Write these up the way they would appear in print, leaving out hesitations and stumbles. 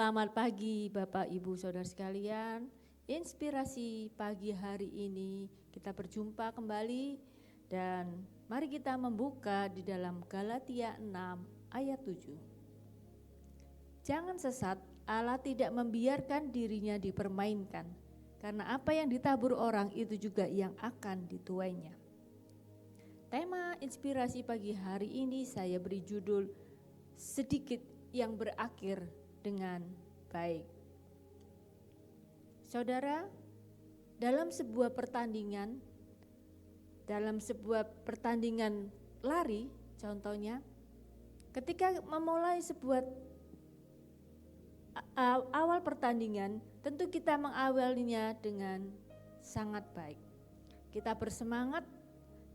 Selamat pagi Bapak Ibu Saudara sekalian. Inspirasi pagi hari ini kita berjumpa kembali dan mari kita membuka di dalam Galatia 6 ayat 7. Jangan sesat, Allah tidak membiarkan dirinya dipermainkan, karena apa yang ditabur orang itu juga yang akan dituainya. Tema inspirasi pagi hari ini saya beri judul sedikit yang berakhir dengan baik. Saudara, dalam sebuah pertandingan lari, contohnya, ketika memulai sebuah awal pertandingan, tentu kita mengawalinya dengan sangat baik. Kita bersemangat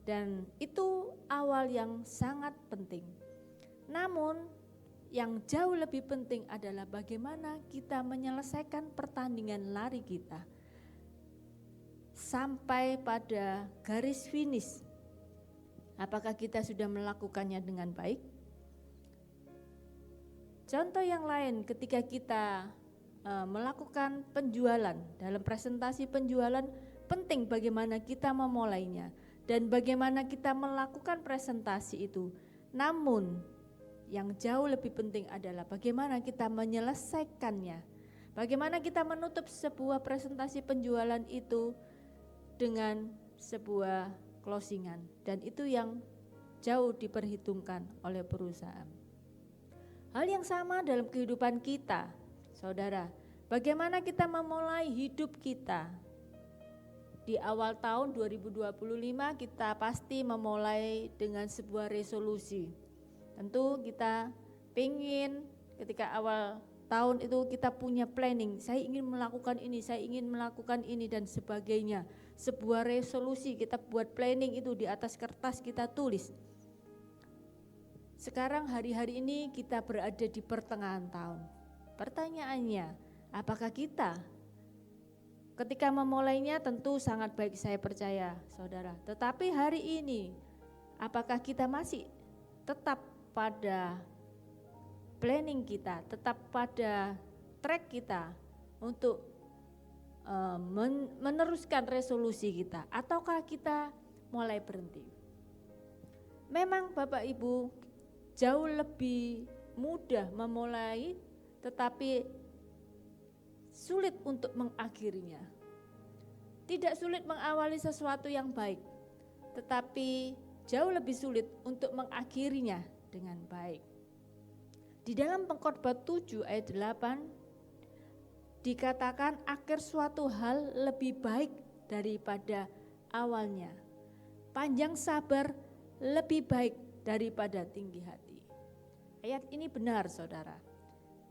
dan itu awal yang sangat penting. Namun yang jauh lebih penting adalah bagaimana kita menyelesaikan pertandingan lari kita sampai pada garis finish. Apakah kita sudah melakukannya dengan baik? Contoh yang lain, ketika kita melakukan penjualan, dalam presentasi penjualan penting bagaimana kita memulainya dan bagaimana kita melakukan presentasi itu. Namun yang jauh lebih penting adalah bagaimana kita menyelesaikannya. Bagaimana kita menutup sebuah presentasi penjualan itu dengan sebuah closingan. Dan itu yang jauh diperhitungkan oleh perusahaan. Hal yang sama dalam kehidupan kita, saudara. Bagaimana kita memulai hidup kita. Di awal tahun 2025 kita pasti memulai dengan sebuah resolusi. Tentu kita pengen ketika awal tahun itu kita punya planning, saya ingin melakukan ini, saya ingin melakukan ini dan sebagainya. Sebuah resolusi kita buat planning itu di atas kertas kita tulis. Sekarang hari-hari ini kita berada di pertengahan tahun. Pertanyaannya, apakah kita ketika memulainya tentu sangat baik saya percaya saudara. Tetapi hari ini apakah kita masih tetap pada planning kita, tetap pada track kita untuk meneruskan resolusi kita, ataukah kita mulai berhenti? Memang Bapak Ibu jauh lebih mudah memulai tetapi sulit untuk mengakhirinya. Tidak sulit mengawali sesuatu yang baik, tetapi jauh lebih sulit untuk mengakhirinya dengan baik. Di dalam Pengkhotbah 7 ayat 8 dikatakan akhir suatu hal lebih baik daripada awalnya. Panjang sabar lebih baik daripada tinggi hati. Ayat ini benar saudara.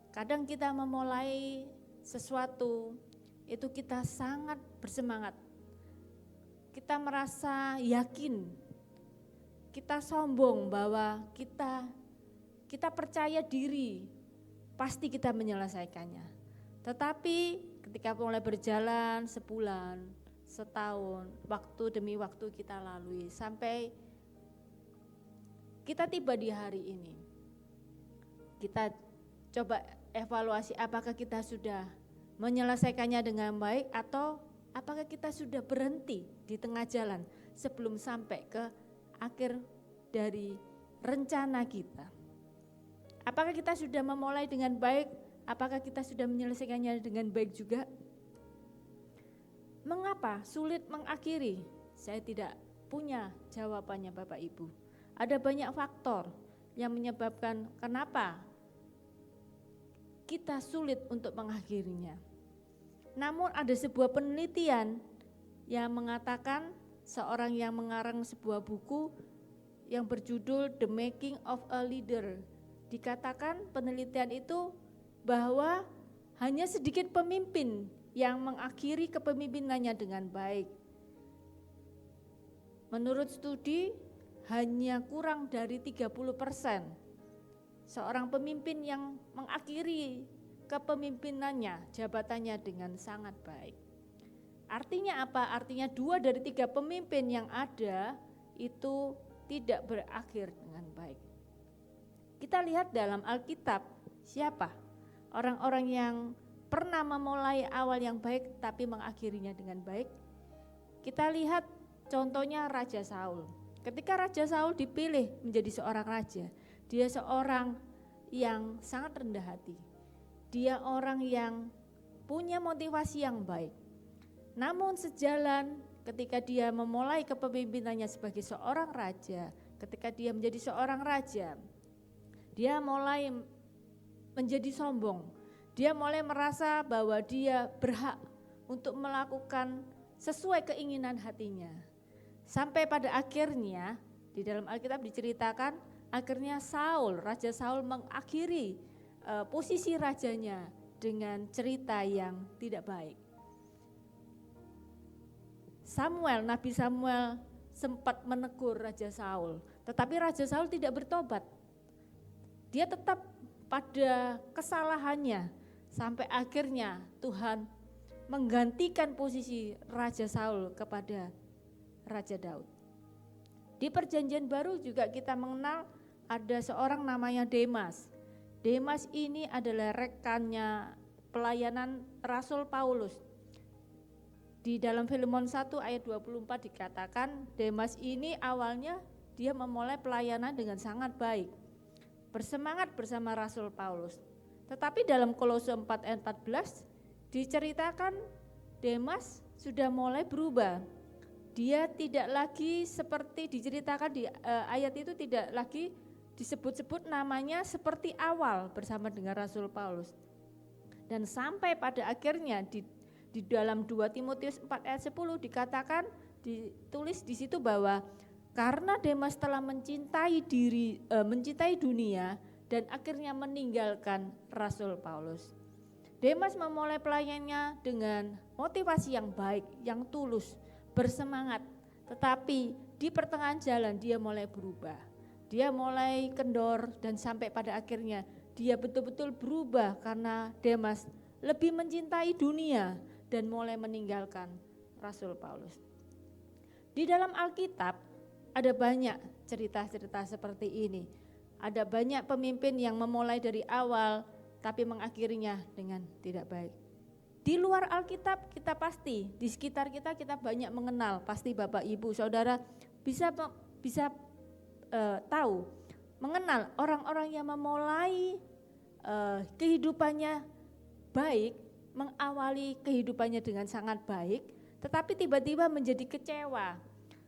Kadang kita memulai sesuatu itu kita sangat bersemangat. Kita merasa yakin. Kita sombong bahwa kita percaya diri, pasti kita menyelesaikannya. Tetapi ketika mulai berjalan sebulan, setahun, waktu demi waktu kita lalui sampai kita tiba di hari ini. Kita coba evaluasi apakah kita sudah menyelesaikannya dengan baik atau apakah kita sudah berhenti di tengah jalan sebelum sampai ke akhir dari rencana kita. Apakah kita sudah memulai dengan baik? Apakah kita sudah menyelesaikannya dengan baik juga? Mengapa sulit mengakhiri? Saya tidak punya jawabannya Bapak Ibu. Ada banyak faktor yang menyebabkan kenapa kita sulit untuk mengakhirinya. Namun ada sebuah penelitian yang mengatakan seorang yang mengarang sebuah buku yang berjudul The Making of a Leader. Dikatakan penelitian itu bahwa hanya sedikit pemimpin yang mengakhiri kepemimpinannya dengan baik. Menurut studi hanya kurang dari 30% seorang pemimpin yang mengakhiri kepemimpinannya, jabatannya dengan sangat baik. Artinya apa? Artinya 2 dari 3 pemimpin yang ada itu tidak berakhir dengan baik. Kita lihat dalam Alkitab siapa orang-orang yang pernah memulai awal yang baik tapi mengakhirinya dengan baik. Kita lihat contohnya Raja Saul. Ketika Raja Saul dipilih menjadi seorang raja, dia seorang yang sangat rendah hati. Dia orang yang punya motivasi yang baik. Namun sejalan ketika dia memulai kepemimpinannya sebagai seorang raja, ketika dia menjadi seorang raja, dia mulai menjadi sombong. Dia mulai merasa bahwa dia berhak untuk melakukan sesuai keinginan hatinya. Sampai pada akhirnya di dalam Alkitab diceritakan, akhirnya Raja Saul mengakhiri posisi rajanya dengan cerita yang tidak baik. Nabi Samuel sempat menegur Raja Saul, tetapi Raja Saul tidak bertobat. Dia tetap pada kesalahannya sampai akhirnya Tuhan menggantikan posisi Raja Saul kepada Raja Daud. Di Perjanjian Baru juga kita mengenal ada seorang namanya Demas. Demas ini adalah rekannya pelayanan Rasul Paulus. Di dalam Filemon 1 ayat 24 dikatakan Demas ini awalnya dia memulai pelayanan dengan sangat baik, bersemangat bersama Rasul Paulus. Tetapi dalam Kolose 4 ayat 14 diceritakan Demas sudah mulai berubah. Dia tidak lagi seperti diceritakan di ayat itu, tidak lagi disebut-sebut namanya seperti awal bersama dengan Rasul Paulus. Dan sampai pada akhirnya di dalam 2 Timotius 4 ayat 10 dikatakan, ditulis di situ bahwa karena Demas telah mencintai dunia dan akhirnya meninggalkan Rasul Paulus. Demas memulai pelayanannya dengan motivasi yang baik, yang tulus, bersemangat. Tetapi di pertengahan jalan dia mulai berubah. Dia mulai kendor dan sampai pada akhirnya dia betul-betul berubah karena Demas lebih mencintai dunia dan mulai meninggalkan Rasul Paulus. Di dalam Alkitab ada banyak cerita-cerita seperti ini. Ada banyak pemimpin yang memulai dari awal tapi mengakhirinya dengan tidak baik. Di luar Alkitab kita pasti, di sekitar kita banyak mengenal, pasti Bapak Ibu Saudara bisa tahu, mengenal orang-orang yang memulai kehidupannya baik, mengawali kehidupannya dengan sangat baik, tetapi tiba-tiba menjadi kecewa,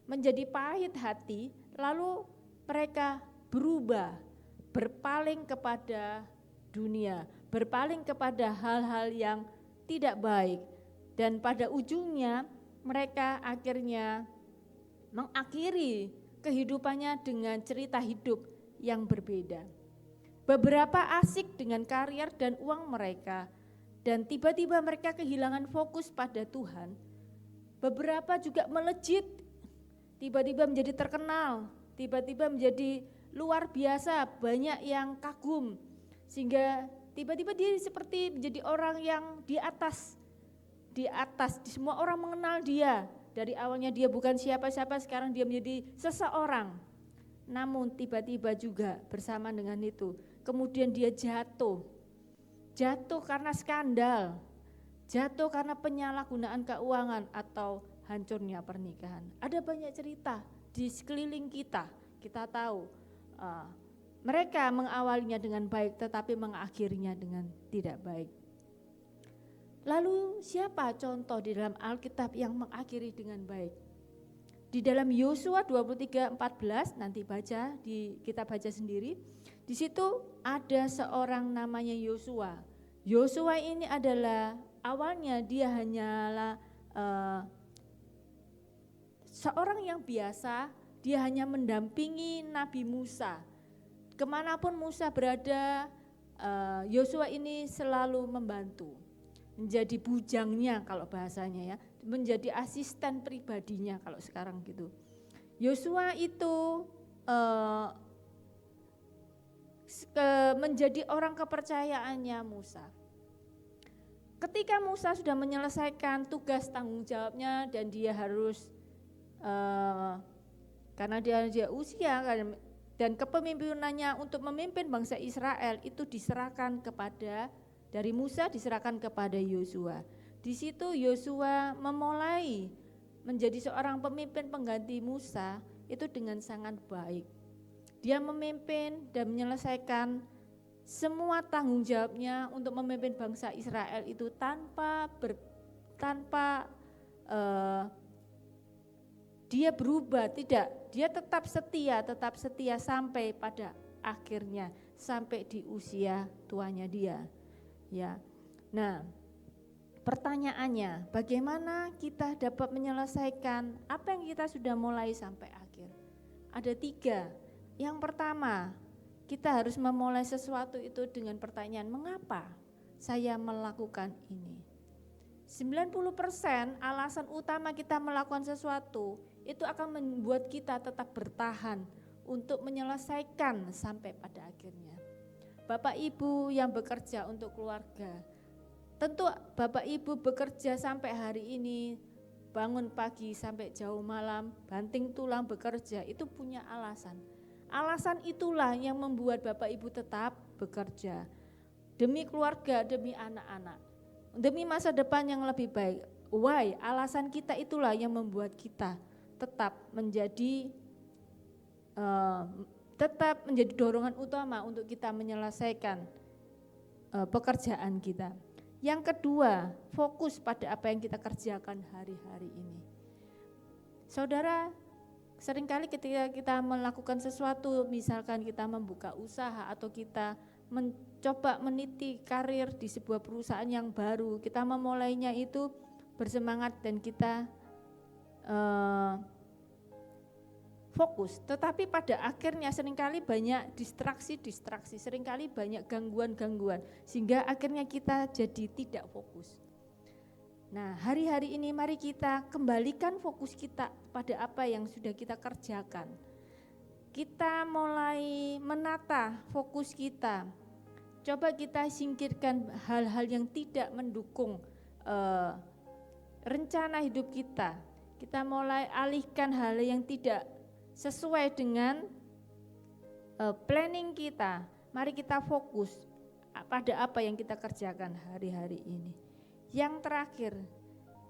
menjadi pahit hati, lalu mereka berubah, berpaling kepada dunia, berpaling kepada hal-hal yang tidak baik, dan pada ujungnya mereka akhirnya mengakhiri kehidupannya dengan cerita hidup yang berbeda. Beberapa asik dengan karier dan uang mereka, dan tiba-tiba mereka kehilangan fokus pada Tuhan. Beberapa juga melejit, tiba-tiba menjadi terkenal, tiba-tiba menjadi luar biasa, banyak yang kagum, sehingga tiba-tiba dia seperti menjadi orang yang di atas, semua orang mengenal dia. Dari awalnya dia bukan siapa-siapa, sekarang dia menjadi seseorang. Namun tiba-tiba juga bersama dengan itu, kemudian dia jatuh karena skandal, jatuh karena penyalahgunaan keuangan atau hancurnya pernikahan. Ada banyak cerita di sekeliling kita tahu mereka mengawalinya dengan baik tetapi mengakhirinya dengan tidak baik. Lalu siapa contoh di dalam Alkitab yang mengakhiri dengan baik? Di dalam Yosua 23:14 nanti kita baca sendiri. Di situ ada seorang namanya Yosua. Yosua ini adalah awalnya dia hanyalah seorang yang biasa, dia hanya mendampingi Nabi Musa. Kemanapun Musa berada, Yosua ini selalu membantu, menjadi bujangnya kalau bahasanya ya, menjadi asisten pribadinya kalau sekarang gitu. Yosua itu menjadi orang kepercayaannya Musa. Ketika Musa sudah menyelesaikan tugas tanggung jawabnya dan dia harus karena dia usia dan kepemimpinannya untuk memimpin bangsa Israel itu diserahkan kepada Dari Musa diserahkan kepada Yosua. Di situ Yosua memulai menjadi seorang pemimpin pengganti Musa itu dengan sangat baik. Dia memimpin dan menyelesaikan semua tanggung jawabnya untuk memimpin bangsa Israel itu tanpa dia berubah, tidak. Dia tetap setia sampai pada akhirnya, sampai di usia tuanya dia. Ya. Nah, pertanyaannya, bagaimana kita dapat menyelesaikan apa yang kita sudah mulai sampai akhir? Ada 3. Yang pertama, kita harus memulai sesuatu itu dengan pertanyaan, mengapa saya melakukan ini? 90% alasan utama kita melakukan sesuatu itu akan membuat kita tetap bertahan untuk menyelesaikan sampai pada akhirnya. Bapak Ibu yang bekerja untuk keluarga, tentu Bapak Ibu bekerja sampai hari ini, bangun pagi sampai jauh malam, banting tulang bekerja, itu punya alasan. Alasan itulah yang membuat Bapak Ibu tetap bekerja demi keluarga, demi anak-anak, demi masa depan yang lebih baik. Why? Alasan kita itulah yang membuat kita tetap menjadi dorongan utama untuk kita menyelesaikan pekerjaan kita. Yang kedua, fokus pada apa yang kita kerjakan hari-hari ini. Saudara, seringkali ketika kita melakukan sesuatu, misalkan kita membuka usaha atau kita mencoba meniti karir di sebuah perusahaan yang baru, kita memulainya itu bersemangat dan kita fokus, tetapi pada akhirnya seringkali banyak distraksi, seringkali banyak gangguan, sehingga akhirnya kita jadi tidak fokus. Nah, hari-hari ini mari kita kembalikan fokus kita pada apa yang sudah kita kerjakan. Kita mulai menata fokus kita. Coba kita singkirkan hal-hal yang tidak mendukung rencana hidup kita. Kita mulai alihkan hal yang tidak sesuai dengan planning kita. Mari kita fokus pada apa yang kita kerjakan hari-hari ini. Yang terakhir,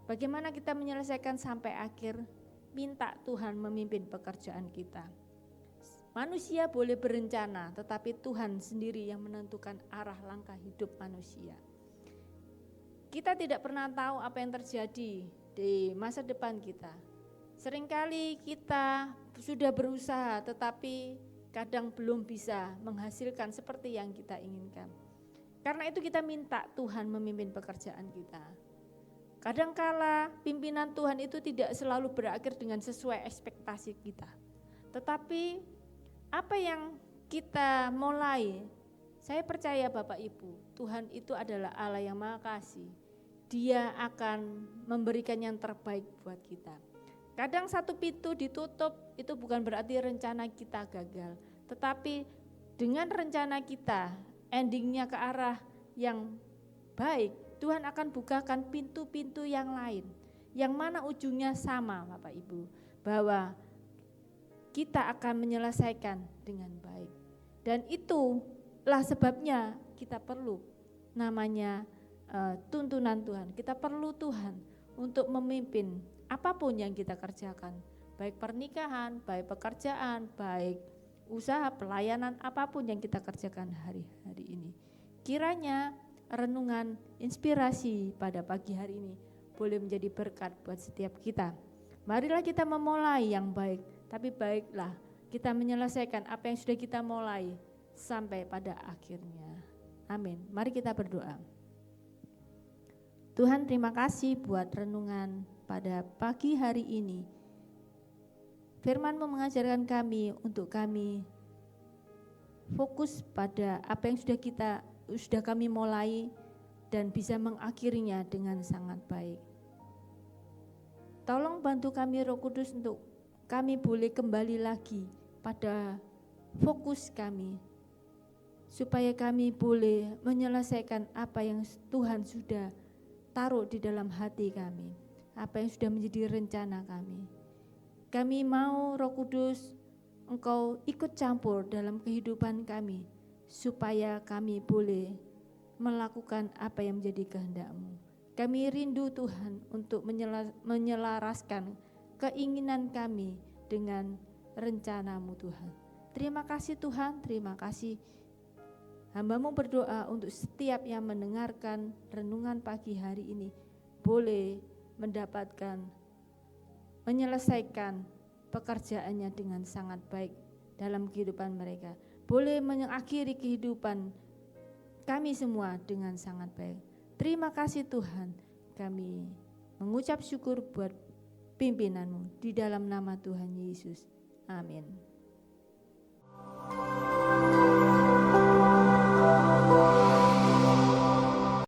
bagaimana kita menyelesaikan sampai akhir? Minta Tuhan memimpin pekerjaan kita. Manusia boleh berencana, tetapi Tuhan sendiri yang menentukan arah langkah hidup manusia. Kita tidak pernah tahu apa yang terjadi di masa depan kita. Seringkali kita sudah berusaha tetapi kadang belum bisa menghasilkan seperti yang kita inginkan. Karena itu kita minta Tuhan memimpin pekerjaan kita. Kadangkala pimpinan Tuhan itu tidak selalu berakhir dengan sesuai ekspektasi kita. Tetapi apa yang kita mulai, saya percaya Bapak Ibu, Tuhan itu adalah Allah yang Maha Kasih. Dia akan memberikan yang terbaik buat kita. Kadang satu pintu ditutup itu bukan berarti rencana kita gagal, tetapi dengan rencana kita endingnya ke arah yang baik, Tuhan akan bukakan pintu-pintu yang lain, yang mana ujungnya sama Bapak Ibu, bahwa kita akan menyelesaikan dengan baik. Dan itulah sebabnya kita perlu namanya tuntunan Tuhan. Kita perlu Tuhan untuk memimpin apapun yang kita kerjakan, baik pernikahan, baik pekerjaan, baik usaha, pelayanan, apapun yang kita kerjakan hari-hari ini. Kiranya renungan inspirasi pada pagi hari ini boleh menjadi berkat buat setiap kita. Marilah kita memulai yang baik, tapi baiklah kita menyelesaikan apa yang sudah kita mulai sampai pada akhirnya. Amin. Mari kita berdoa. Tuhan, terima kasih buat renungan pada pagi hari ini. Firman-Mu mengajarkan kami untuk kami fokus pada apa yang sudah kami mulai dan bisa mengakhirinya dengan sangat baik. Tolong bantu kami Roh Kudus untuk kami boleh kembali lagi pada fokus kami, supaya kami boleh menyelesaikan apa yang Tuhan sudah taruh di dalam hati kami, apa yang sudah menjadi rencana kami. Kami mau Roh Kudus Engkau ikut campur dalam kehidupan kami, supaya kami boleh melakukan apa yang menjadi kehendak-Mu. Kami rindu Tuhan untuk menyelaraskan keinginan kami dengan rencana-Mu Tuhan. Terima kasih Tuhan, terima kasih. Hamba-Mu berdoa untuk setiap yang mendengarkan renungan pagi hari ini boleh mendapatkan, menyelesaikan pekerjaannya dengan sangat baik dalam kehidupan mereka. Boleh mengakhiri kehidupan kami semua dengan sangat baik. Terima kasih Tuhan, kami mengucap syukur buat pimpinan-Mu di dalam nama Tuhan Yesus. Amin.